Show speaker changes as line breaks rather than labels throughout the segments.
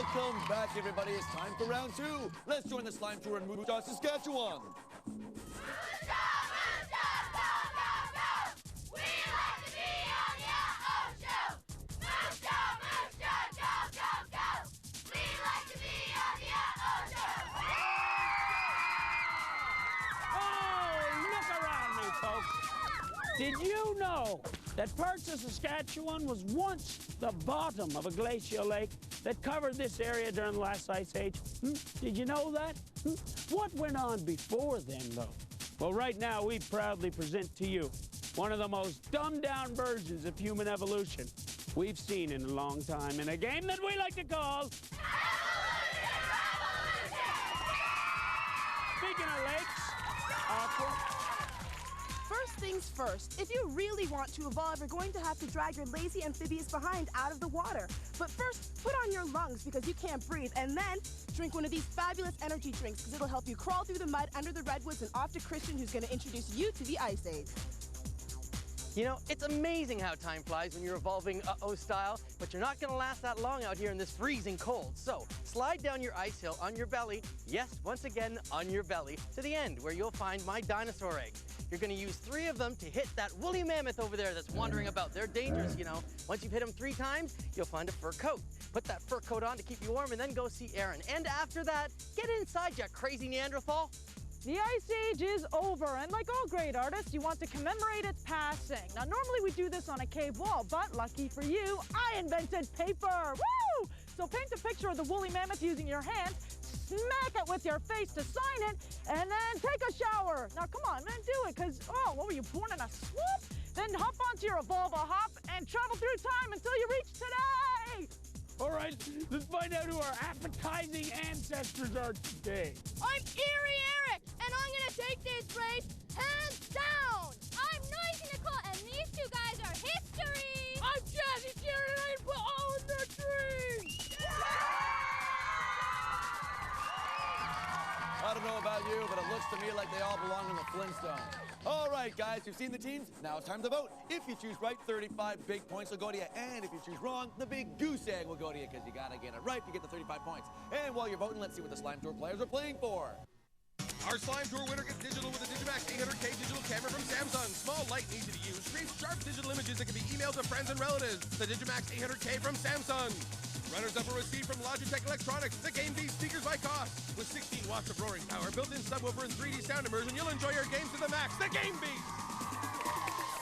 Welcome back, everybody. It's time for round two. Let's join the slime tour in UhOh, Saskatchewan.
Did you know that parts of Saskatchewan was once the bottom of a glacial lake that covered this area during the last ice age? Did you know that? What went on before then, though? Well, right now, we proudly present to you one of the most dumbed-down versions of human evolution we've seen in a long time in a game that we like to call... Speaking of lakes, Aqua...
First things first, if you really want to evolve, you're going to have to drag your lazy amphibious behind out of the water. But first, put on your lungs because you can't breathe, and then drink one of these fabulous energy drinks because it'll help you crawl through the mud under the redwoods and off to Christian, who's going to introduce you to the Ice Age.
You know, it's amazing how time flies when you're evolving UhOh style, but you're not going to last that long out here in this freezing cold. So slide down your ice hill on your belly, yes, once again, on your belly, to the end where you'll find my dinosaur egg. You're going to use 3 of them to hit that woolly mammoth over there that's wandering about. They're dangerous, you know. Once you've hit them 3 times, you'll find a fur coat. Put that fur coat on to keep you warm and then go see Aaron. And after that, get inside, you crazy Neanderthal.
The Ice Age is over, and like all great artists, you want to commemorate its passing. Now, normally we do this on a cave wall, but lucky for you, I invented paper! Woo! So paint a picture of the woolly mammoth using your hands, smack it with your face to sign it, and then take a shower. Now, come on, man, do it, because, oh, what were you, born in a swamp? Then hop onto your Evolve hop and travel through time until you reach today!
All right, let's find out who our appetizing ancestors are today.
I'm Eerie Eric, and I'm gonna take this race hands down. I'm Noisy Nicole, and these 2 guys are history.
I'm Jazzy Jared, and I can put all in their dreams.
I don't know about you, but it looks to me like they all belong in the Flintstones. All right, guys, you've seen the teams. Now it's time to vote. If you choose right, 35 big points will go to you. And if you choose wrong, the big goose egg will go to you because you got to get it right to get the 35 points. And while you're voting, let's see what the Slime Tour players are playing for.
Our Slime Tour winner gets digital with a Digimax 800K digital camera from Samsung. Small, light, and easy to use. Creates sharp digital images that can be emailed to friends and relatives. The Digimax 800K from Samsung. Runners-up were received from Logitech Electronics, the Game Beast speakers by Cost. With 16 watts of roaring power, built-in subwoofer, and 3D sound immersion, you'll enjoy your games to the max. The Game Beast!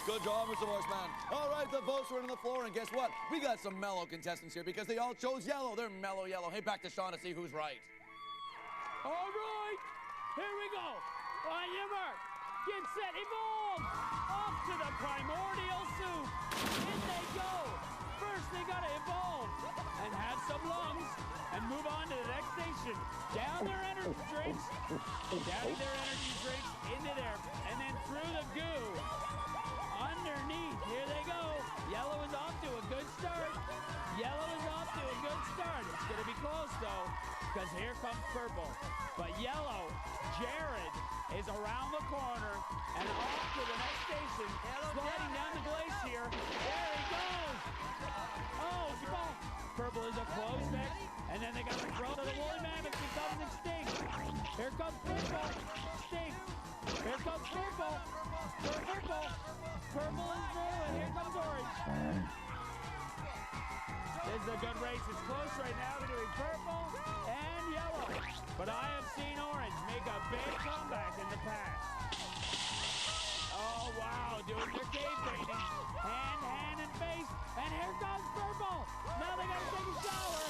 Good job, Mr. Horseman. All right, the votes are on the floor, and guess what? We got some mellow contestants here because they all chose yellow. They're mellow yellow. Hey, back to Sean to see who's right.
All right, here we go. On your mark, get set, evolve. Off to the primordial soup. In they go. First, they gotta evolve and have some lungs and move on to the next station. Down their energy drinks, into there, and then through the goo. Underneath, here they go. Yellow is off to a good start. It's gonna be close though, because here comes purple. But yellow, Jared, is around the corner and off to the next station, sliding down the glacier. There he goes. Oh, purple is a close next, and then they got to throw to the woolly mammoth becomes extinct. Here comes purple, extinct. Here comes purple. Purple is through, and here comes orange. This is a good race. It's close right now between purple and yellow. But I have seen orange make a big comeback in the past. Oh, wow, doing their cave painting. Hand, and face. And here comes purple. Now they got to take a shower.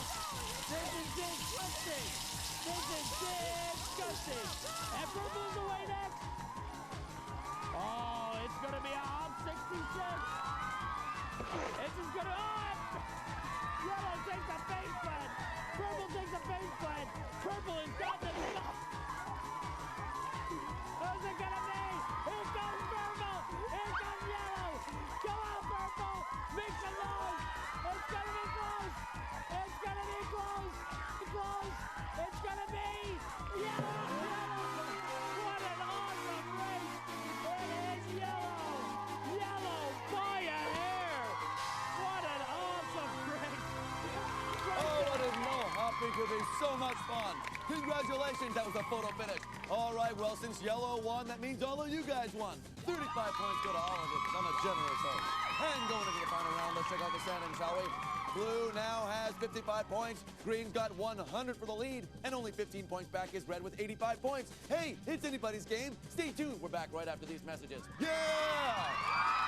This is disgusting. And purple is away next. Oh, it's going to be a hop 66. This is going to... Yellow takes a face plant. Purple takes a face plant. Purple is got the stuff. Who's it gonna be? Here comes purple. Here comes yellow. Go out, purple. Make some noise. It's gonna be close. It's gonna be close. It's gonna be yellow. What an awesome race. It is yellow. Yellow by a hair. What an awesome race.
Oh, I didn't know hopping so much fun. Congratulations, that was a photo finish. All right, well, since yellow won, that means all of you guys won. 35 points go to all of you, because I'm a generous host. And going into the final round, let's check out the standings, shall we? Blue now has 55 points. Green's got 100 for the lead. And only 15 points back is red with 85 points. Hey, it's anybody's game. Stay tuned. We're back right after these messages. Yeah!